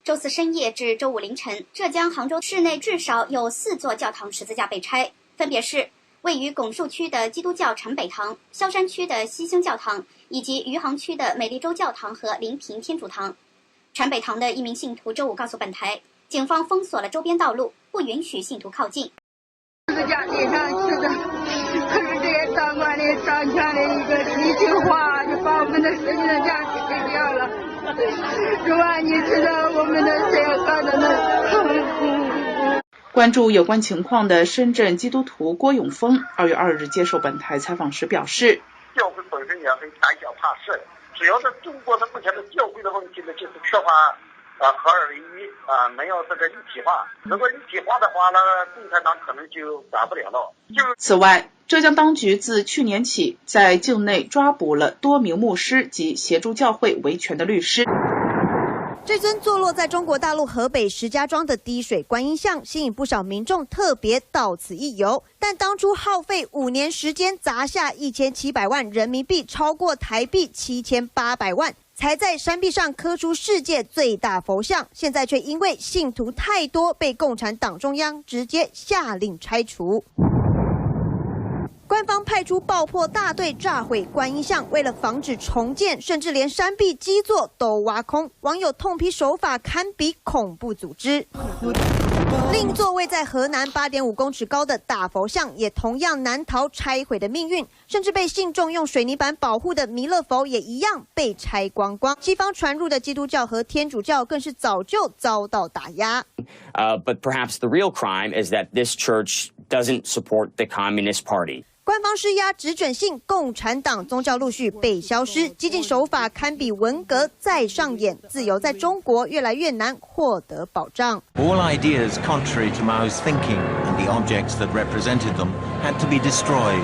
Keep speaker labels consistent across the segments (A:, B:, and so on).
A: 周四深夜至周五凌晨，浙江杭州市内至少有4座教堂十字架被拆，分别是位于拱墅区的基督教城北堂、萧山区的西兴教堂，以及余杭区的美丽洲教堂和临平天主堂。城北堂的一名信徒周五告诉本台，警方封锁了周边道路，不允许信徒靠近。
B: 十字架钉上去的，可是这些当官的掌权的一句话，就把我们的生命的价值给掉了。主啊，你知道我们的这样的呢。
C: 关注有关情况的深圳基督徒郭永峰2月2日接受本台采访时表示，
D: 教会本身也很胆小怕事，只要在中国的目前的教会的问题呢，就是缺乏合二为一没有这个一体化。如果一体化的话呢，共产党可能就打不了了。
C: 此外，浙江当局自去年起在境内抓捕了多名牧师及协助教会维权的律师。
E: 这尊坐落在中国大陆河北石家庄的滴水观音像，吸引不少民众特别到此一游。但当初耗费5年时间砸下1700万人民币，超过台币7800万，才在山壁上刻出世界最大佛像，现在却因为信徒太多，被共产党中央直接下令拆除。官方派出爆破大队炸毁观音像，为了防止重建，甚至连山壁基座都挖空。网友痛批手法堪比恐怖组织。另一座位在河南8.5公尺高的大佛像，也同样难逃拆毁的命运，甚至被信众用水泥板保护的弥勒佛也一样被拆光光。西方传入的基督教和天主教更是早就遭到打压。
F: But perhaps the real crime is that this church doesn't support the Communist Party.
E: 官方施压只准信共产党，宗教陆续被消失，激进手法堪比文革再上演，自由在中国越来越难获得保障。
G: All ideas contrary to Mao's thinking and the objects that represented them had to be destroyed.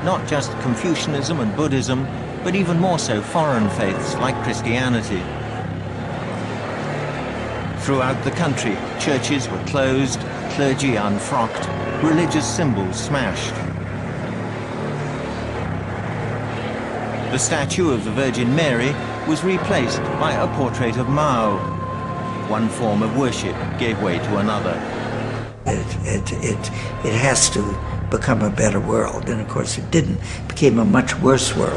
G: Not just Confucianism and Buddhism, but even more so foreign faiths like Christianity. Throughout the country, churches were closed, clergy unfrocked, religious symbols smashed. The statue of the Virgin Mary was replaced by a portrait of Mao. One form of worship gave way to another.
H: It has to become a better world, and of course it didn't. It became a much worse world.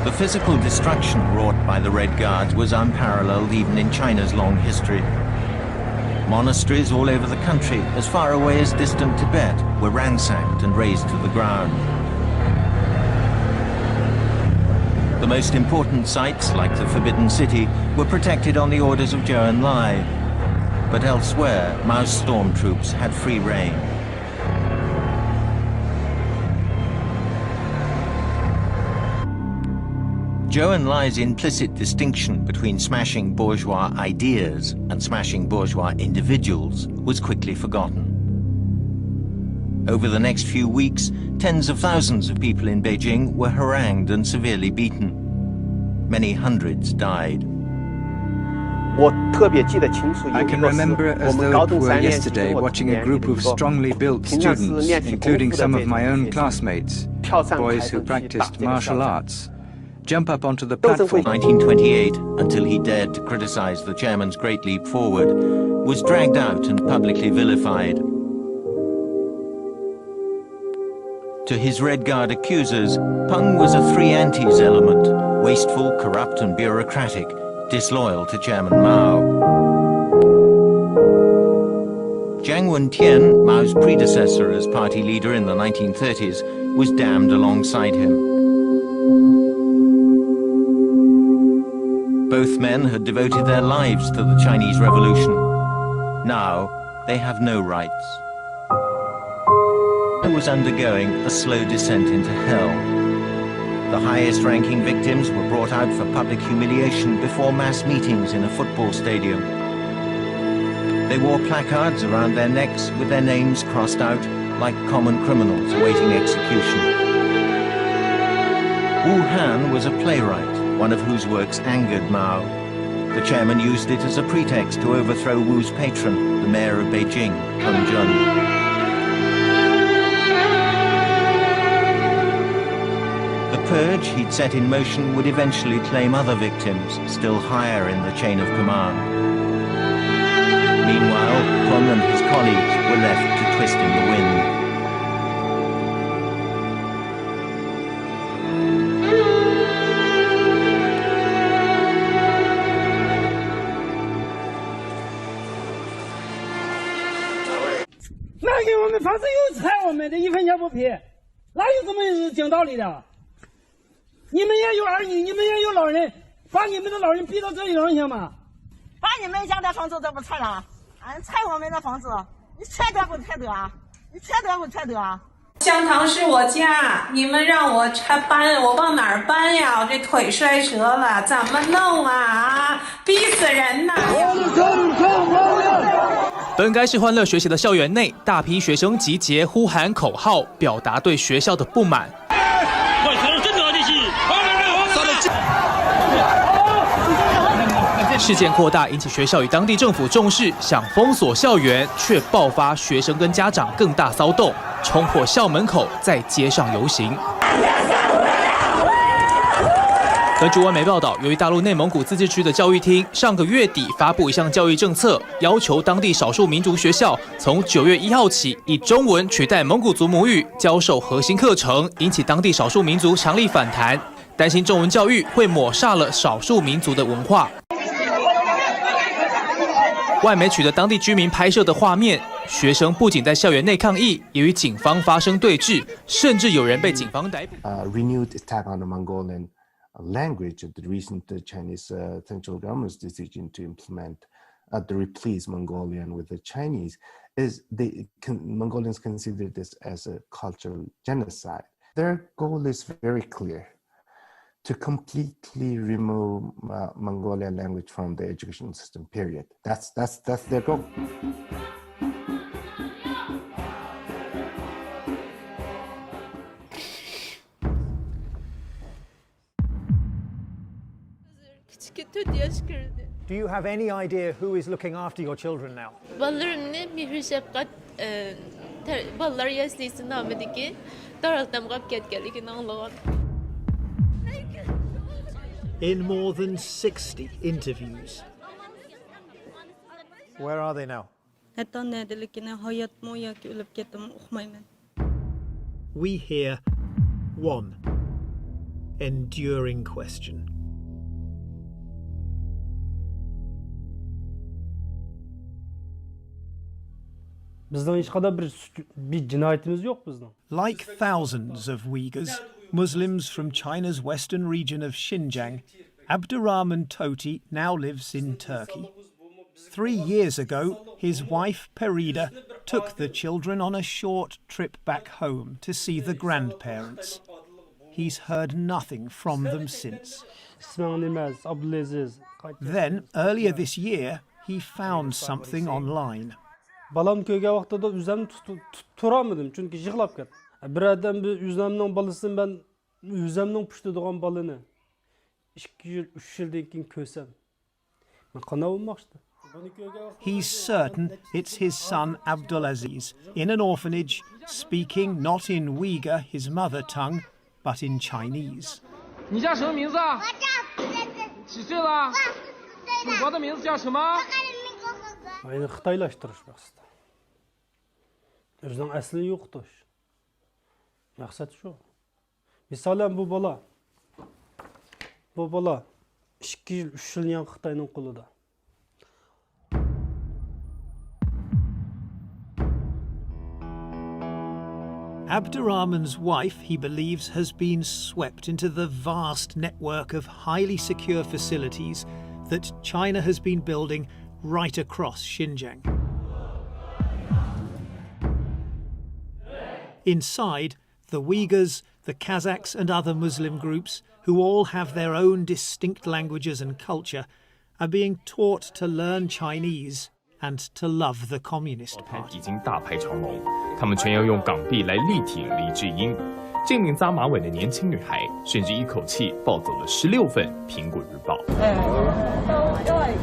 G: The physical destruction wrought by the Red Guards was unparalleled even in China's long history. Monasteries all over the country, as far away as distant Tibet, were ransacked and razed to the ground. The most important sites, like the Forbidden City, were protected on the orders of Zhou Enlai. But elsewhere, Mao's stormtroops had free rein. Zhou Enlai's implicit distinction between smashing bourgeois ideas and smashing bourgeois individuals was quickly forgotten. Over the next few weeks, tens of thousands of people in Beijing were harangued and severely beaten. Many hundreds died.
I: I can remember as though it were yesterday watching a group of strongly built students, including some of my own classmates, boys who practiced martial arts, jump up onto the platform.
G: 1928, until he dared to criticize the chairman's great leap forward, was dragged out and publicly vilified. To his Red Guard accusers, Peng was a three antes element: wasteful, corrupt and bureaucratic, disloyal to Chairman Mao. Jiang Wen-tian, Mao's predecessor as party leader in the 1930s, was damned alongside him. Both men had devoted their lives to the Chinese Revolution. Now, they have no rights. It was undergoing a slow descent into hell. The highest-ranking victims were brought out for public humiliation before mass meetings in a football stadium. They wore placards around their necks with their names crossed out like common criminals awaiting execution. Wu Han was a playwright, one of whose works angered Mao. The chairman used it as a pretext to overthrow Wu's patron, the mayor of Beijing, Peng Jun. The purge he'd set in motion would eventually claim other victims, still higher in the chain of command. Meanwhile, Peng and his colleagues were left to twisting the wind.
J: 香堂是我家，你们让我搬，我往哪儿搬呀？我这腿摔折了，怎么弄啊？逼死人呐！
K: 本该是欢乐学习的校园内，大批学生集结，呼喊口号，表达对学校的不满。事件扩大，引起学校与当地政府重视，想封锁校园，却爆发学生跟家长更大骚动，冲破校门口，在街上游行。根据外媒报道，由于大陆内蒙古自治区的教育厅上个月底发布一项教育政策，要求当地少数民族学校从9月1号起以中文取代蒙古族母语教授核心课程，引起当地少数民族强力反弹，担心中文教育会抹煞了少数民族的文化。外媒取得当地居民拍摄的画面，学生不仅在校园内抗议，也与警方发生对峙，甚至有人被警方逮捕。
L: Renewed attack on the Mongolian language of the recent Chinese central government's decision to implement the replace Mongolian with the Chinese is Mongolians consider this as a cultural genocide. Their goal is very clear: to completely remove Mongolian language from the education system. Period. That's their goal.
M: Do you have any idea who is looking after your children now? In more than 60 interviews. Where are they now? We hear one enduring question. Like thousands of Uyghurs, Muslims from China's western region of Xinjiang, Abdurrahman Toti now lives in Turkey. 3 years ago, his wife Perida took the children on a short trip back home to see the grandparents. He's heard nothing from them since. Then, earlier this year, he found something online.
N: Balam köyge vaqtida üzemni turamadım çünkü yıqlab ketdi. Bir adam bir üzemning balasini ben üzemning pushtidigan balani 2 yil 3 yildan keyin ko'rsam men qanday bo'lmoqchi?
M: He's certain it's his son Abdulaziz in an orphanage, speaking not in Uyghur, his mother tongue, but in Chinese.
O: 你叫什么名字啊？我叫几岁了？祖国的名字叫什么？
N: Ayni xitoylashtirish maqsadi. O'zining aslini yo'qotish. Maqsad shu. Misolan bu bola 2 yil 3 yil yan Xitoyning qo'lida.
M: Abdurrahman's wife, he believes, has been swept into the vast network of highly secure facilities that China has been building right across Xinjiang. Inside, the Uyghurs, the Kazakhs and other Muslim groups, who all have their own distinct languages and culture, are being taught to learn Chinese and to love the Communist Party.
P: 已经大排长龙，他们全要用港币来力挺黎智英。这名扎马尾的年轻女孩甚至一口氣抱走了16份《蘋果日報》。
Q: 因為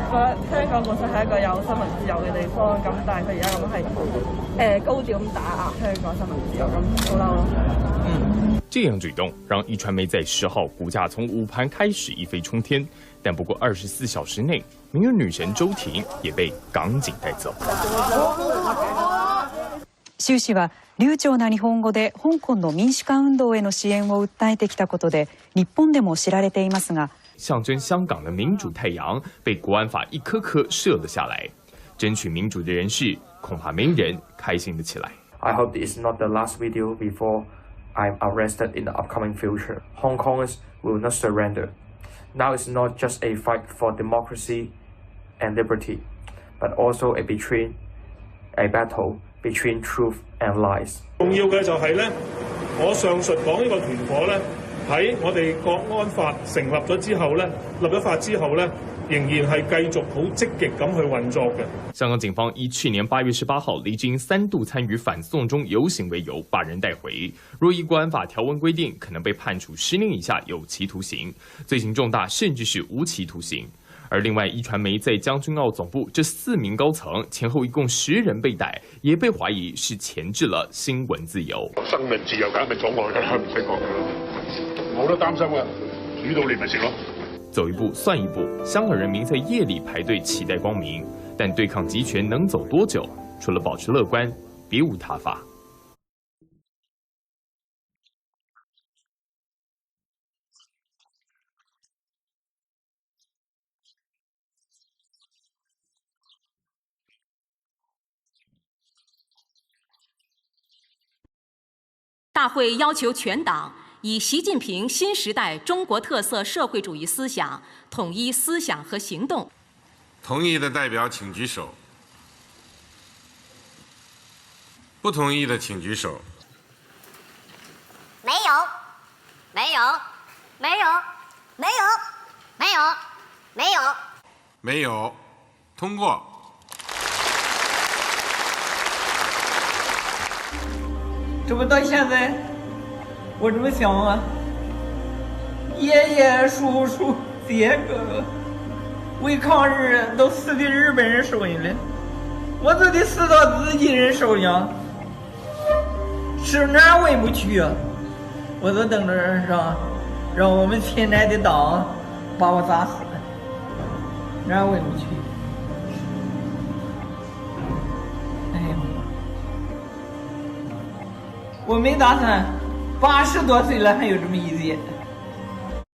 Q: 香港本身係一個有新聞自由嘅地方，咁但係佢而家咁係高調咁打壓香港新聞自由，咁好嬲咯。
P: 这样举动让壹傳媒在10號股價從午盤開始一飛沖天，但不過24小時內，明日女神周婷也被港警帶走。
R: 習氏は流暢な日本語で香港の民主化運動への支援を訴えてきたことで日本でも知られていますが，
P: 象征香港的民主太陽被國安法一顆顆射了下來，爭取民主的人士恐怕沒人開心得起來。
S: I hope this is not the last video before I'm arrested in the upcoming future. Hong Kongers will not surrender. Now it's not just a fight for democracy and liberty, but also a battle between truth and lies.
T: 重要嘅就係咧，我上述講呢個團伙咧，喺我哋國安法成立咗之後咧，立咗法之後咧，仍然係繼續好積極咁去運作嘅。
P: 香港警方以去年8月18號黎智英3度參與反送中遊行為由，把人帶回。若依國安法條文規定，可能被判處10年以下有期徒刑，罪行重大甚至是無期徒刑。而另外，壹傳媒在將軍澳總部這4名高層前後一共10人被逮，也被懷疑是鉗制了新聞自由。
U: 生命自由梗係咪阻礙啦？唔使講㗎啦，冇得擔心㗎，煮到你咪食咯。
P: 走一步算一步，香港人民在夜裡排隊期待光明，但對抗集權能走多久？除了保持樂觀，別無他法。
V: 大会要求全党以习近平新时代中国特色社会主义思想统一思想和行动。
W: 同意的代表请举手，不同意的请举手。
X: 没有，没有，没有，没有，没有，没有，
W: 没有，通过。
Y: 这不到现在，我这么想啊，爷爷、叔叔、姐哥为抗日都死在日本人手里了，我都得死到自己人手里啊，是哪我也不去啊，我都等着让我们亲爱的党把我砸死，哪我也不去。我没打算，80多岁了还有这么一节。